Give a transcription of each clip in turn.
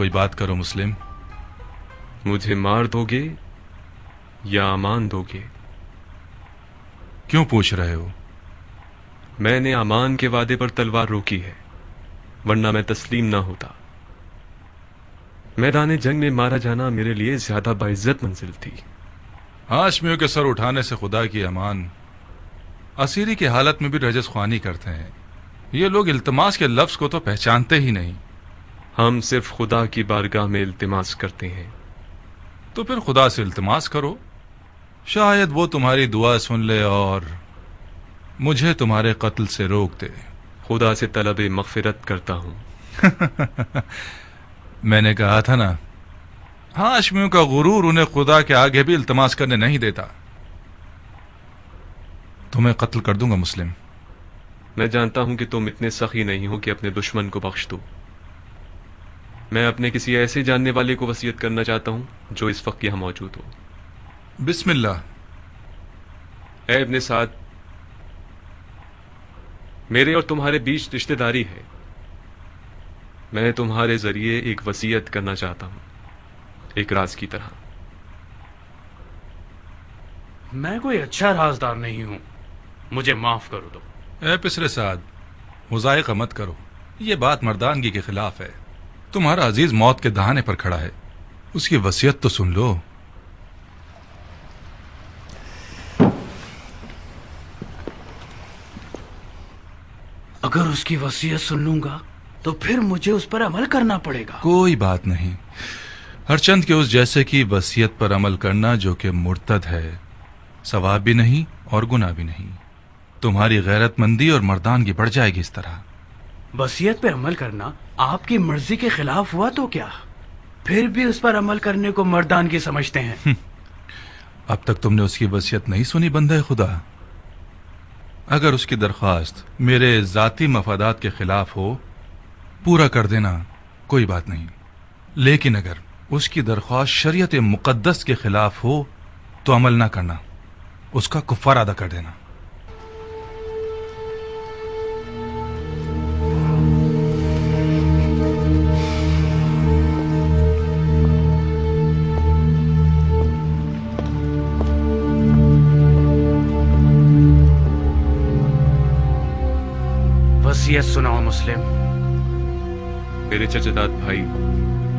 کوئی بات کرو مسلم. مجھے مار دو گے یا امان دو گے؟ کیوں پوچھ رہے ہو؟ میں نے امان کے وعدے پر تلوار روکی ہے، ورنہ میں تسلیم نہ ہوتا. میدان جنگ میں مارا جانا میرے لیے زیادہ باعزت منزل تھی. ہاشمیوں کے سر اٹھانے سے خدا کی امان. اسیری کی حالت میں بھی رجس خوانی کرتے ہیں. یہ لوگ التماس کے لفظ کو تو پہچانتے ہی نہیں. ہم صرف خدا کی بارگاہ میں التماس کرتے ہیں. تو پھر خدا سے التماس کرو، شاید وہ تمہاری دعا سن لے اور مجھے تمہارے قتل سے روک دے. خدا سے طلب مغفرت کرتا ہوں. میں نے کہا تھا نا، ہاشمیوں کا غرور انہیں خدا کے آگے بھی التماس کرنے نہیں دیتا. تمہیں قتل کر دوں گا مسلم. میں جانتا ہوں کہ تم اتنے سخی نہیں ہو کہ اپنے دشمن کو بخش دو. میں اپنے کسی ایسے جاننے والے کو وصیت کرنا چاہتا ہوں جو اس وقت یہاں موجود ہو. بسم اللہ. اے ابن سعد، میرے اور تمہارے بیچ رشتہ داری ہے. میں تمہارے ذریعے ایک وصیت کرنا چاہتا ہوں، ایک راز کی طرح. میں کوئی اچھا رازدار نہیں ہوں، مجھے معاف کرو دو. اے پسر سعد، مضائقہ مت کرو. یہ بات مردانگی کے خلاف ہے. تمہارا عزیز موت کے دہانے پر کھڑا ہے، اس کی وصیت تو سن لو. اگر اس کی وصیت سن لوں گا تو پھر مجھے اس پر عمل کرنا پڑے گا. کوئی بات نہیں. ہر چند کے اس جیسے کی وصیت پر عمل کرنا جو کہ مرتد ہے، ثواب بھی نہیں اور گناہ بھی نہیں. تمہاری غیرت مندی اور مردانگی بڑھ جائے گی اس طرح. وصیت پہ عمل کرنا آپ کی مرضی کے خلاف ہوا تو کیا؟ پھر بھی اس پر عمل کرنے کو مردانگی سمجھتے ہیں. اب تک تم نے اس کی وصیت نہیں سنی بندہ خدا. اگر اس کی درخواست میرے ذاتی مفادات کے خلاف ہو، پورا کر دینا، کوئی بات نہیں. لیکن اگر اس کی درخواست شریعت مقدس کے خلاف ہو تو عمل نہ کرنا، اس کا کفارہ ادا کر دینا. وصیت سناؤ مسلم. میرے چچا بھائی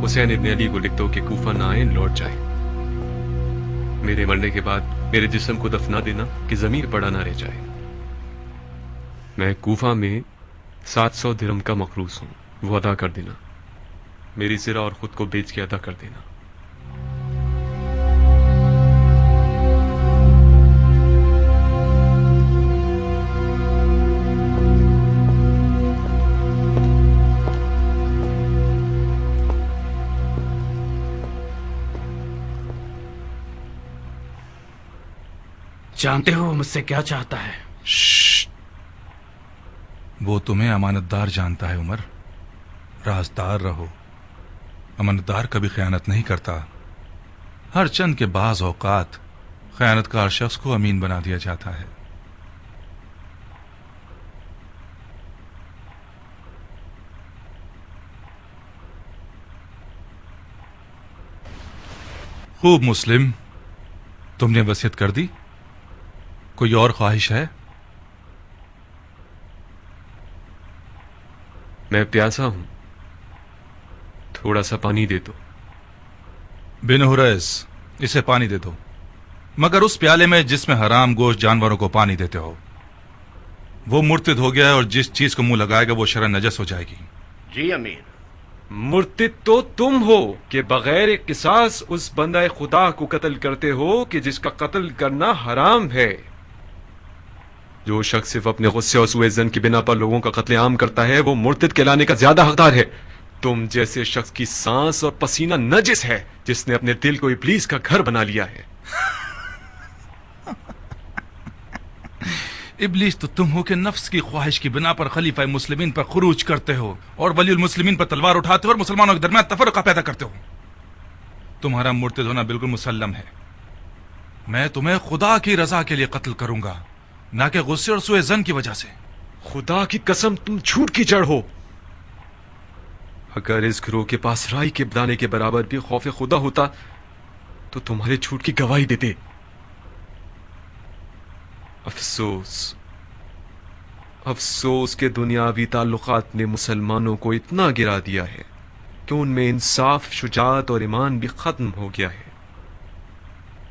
حسین ابن علی کو لکھ دو کہ کوفہ نہ آئیں، لوٹ جائیں. میرے مرنے کے بعد میرے جسم کو دفنا دینا کہ ضمیر پڑا نہ رہ جائے. میں کوفہ میں 700 درہم کا مقروض ہوں، وہ ادا کر دینا. میری زرہ اور خود کو بیچ کے ادا کر دینا. جانتے ہو وہ مجھ سے کیا چاہتا ہے؟ شش. وہ تمہیں امانت دار جانتا ہے عمر. رازدار رہو. امانت دار کبھی خیانت نہیں کرتا. ہر چند کے بعض اوقات خیانت کار شخص کو امین بنا دیا جاتا ہے. خوب مسلم، تم نے وصیت کر دی. کوئی اور خواہش ہے؟ میں پیاسا ہوں، تھوڑا سا پانی دے دو. بن حریث، اسے پانی دے دو، مگر اس پیالے میں جس میں حرام گوشت جانوروں کو پانی دیتے ہو. وہ مرتد ہو گیا ہے اور جس چیز کو منہ لگائے گا وہ شرعاً نجس ہو جائے گی. جی امیر. مرتد تو تم ہو کہ بغیر قصاص اس بندہ خدا کو قتل کرتے ہو کہ جس کا قتل کرنا حرام ہے. جو شخص صرف اپنے غصے اور سوء ظن کی بنا پر لوگوں کا قتل عام کرتا ہے وہ مرتد کہلانے کا زیادہ حقدار ہے. تم جیسے شخص کی سانس اور پسینہ نجس ہے جس نے اپنے دل کو ابلیس کا گھر بنا لیا ہے. ابلیس تو تم ہو کہ نفس کی خواہش کی بنا پر خلیفہ مسلمین پر خروج کرتے ہو اور ولی المسلمین پر تلوار اٹھاتے ہو اور مسلمانوں کے درمیان تفرقہ پیدا کرتے ہو. تمہارا مرتد ہونا بالکل مسلم ہے. میں تمہیں خدا کی رضا کے لیے قتل کروں گا، نہ کہ غصے اور سوء ظن کی وجہ سے. خدا کی قسم تم جھوٹ کی جڑ ہو. اگر اس گروہ کے پاس رائی کے دانے کے برابر بھی خوف خدا ہوتا تو تمہارے جھوٹ کی گواہی دیتے. افسوس کہ دنیاوی تعلقات نے مسلمانوں کو اتنا گرا دیا ہے کہ ان میں انصاف، شجاعت اور ایمان بھی ختم ہو گیا ہے.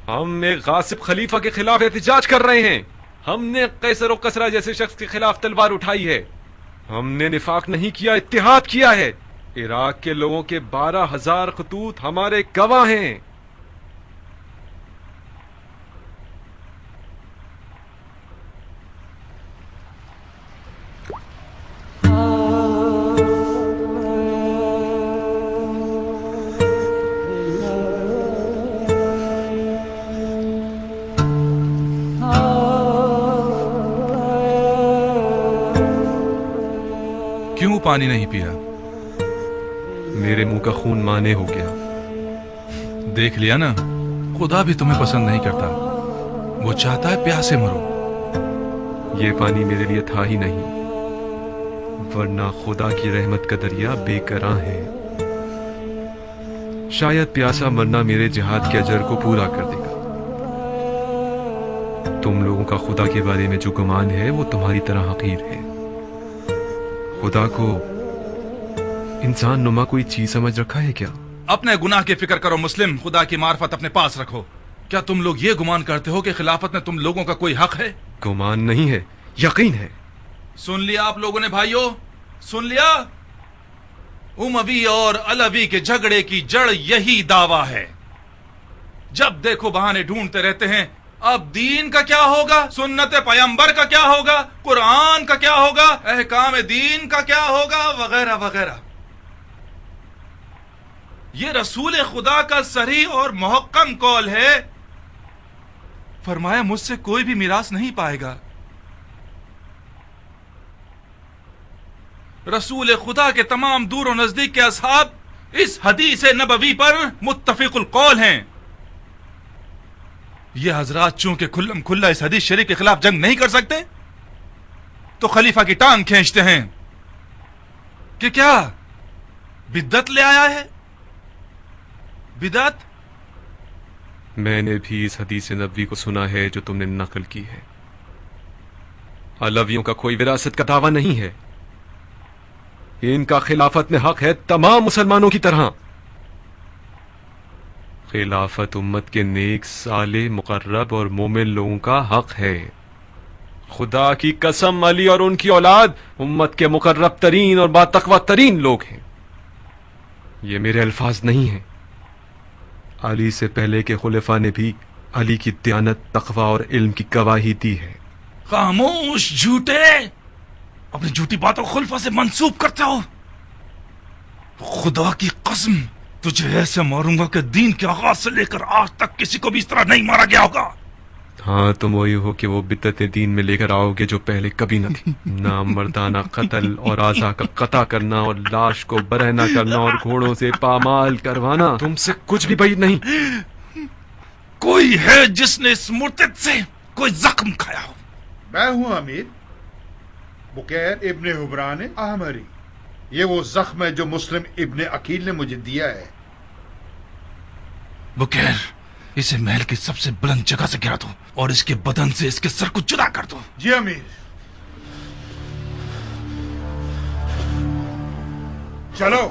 ہم ایک غاصب خلیفہ کے خلاف احتجاج کر رہے ہیں. ہم نے قیصر و کسریٰ جیسے شخص کے خلاف تلوار اٹھائی ہے. ہم نے نفاق نہیں کیا، اتحاد کیا ہے. عراق کے لوگوں کے 12,000 خطوط ہمارے گواہ ہیں. کیوں پانی نہیں پیا؟ میرے منہ کا خون مانے ہو گیا. دیکھ لیا نا، خدا بھی تمہیں پسند نہیں کرتا. وہ چاہتا ہے پیاسے مرو. یہ پانی میرے لیے تھا ہی نہیں، ورنہ خدا کی رحمت کا دریا بے کراں ہے. شاید پیاسا مرنا میرے جہاد کے اجر کو پورا کر دے گا. تم لوگوں کا خدا کے بارے میں جو گمان ہے وہ تمہاری طرح حقیر ہے. خدا کو انسان نما کوئی چیز سمجھ رکھا ہے کیا؟ اپنے گناہ کی فکر کرو مسلم، خدا کی معرفت اپنے پاس رکھو. کیا تم لوگ یہ گمان کرتے ہو کہ خلافت میں تم لوگوں کا کوئی حق ہے؟ گمان نہیں ہے، یقین ہے. سن لیا آپ لوگوں نے بھائیوں، سن لیا؟ اموی اور علوی کے جھگڑے کی جڑ یہی دعویٰ ہے. جب دیکھو بہانے ڈھونڈتے رہتے ہیں. اب دین کا کیا ہوگا؟ سنت پیغمبر کا کیا ہوگا؟ قرآن کا کیا ہوگا؟ احکام دین کا کیا ہوگا؟ وغیرہ وغیرہ. یہ رسول خدا کا صریح اور محکم قول ہے. فرمایا مجھ سے کوئی بھی میراث نہیں پائے گا. رسول خدا کے تمام دور و نزدیک کے اصحاب اس حدیث نبوی پر متفق القول ہیں. یہ حضرات چونکہ کھلم کھلا اس حدیث شریف کے خلاف جنگ نہیں کر سکتے تو خلیفہ کی ٹانگ کھینچتے ہیں کہ کیا بدعت لے آیا ہے. بدعت؟ میں نے بھی اس حدیث نبوی کو سنا ہے جو تم نے نقل کی ہے. علویوں کا کوئی وراثت کا دعویٰ نہیں ہے. ان کا خلافت میں حق ہے تمام مسلمانوں کی طرح. خلافت امت کے نیک، صالح، مقرب اور مومن لوگوں کا حق ہے. خدا کی قسم علی اور ان کی اولاد امت کے مقرب ترین اور باتقوی ترین لوگ ہیں. یہ میرے الفاظ نہیں ہیں. علی سے پہلے کے خلفاء نے بھی علی کی دیانت، تقوی اور علم کی گواہی دی ہے. خاموش جھوٹے، اپنی جھوٹی باتوں کو خلفاء سے منسوب کرتے ہو. خدا کی قسم تجھے ایسے ماروں گا کہ دین کے آغاز سے لے کر آج تک کسی کو بھی اس طرح نہیں مارا گیا ہوگا. ہاں تم وہی ہو کہ وہ بدعتیں دین میں لے کر آؤ گے جو پہلے کبھی نہ تھی. نامردانہ قتل اور اعضاء کا قطع کرنا اور لاش کو برہنہ کرنا اور گھوڑوں سے پامال کروانا تم سے کچھ بھی بعید نہیں. کوئی ہے جس نے اس مرتد سے کوئی زخم کھایا ہو؟ میں ہوں امیر بکیر ابن حبران احمری. یہ وہ زخم ہے جو مسلم ابن عقیل نے مجھے دیا ہے. بکیر، اسے محل کی سب سے بلند جگہ سے گرا دو اور اس کے بدن سے اس کے سر کو جدا کر دو. جی امیر. چلو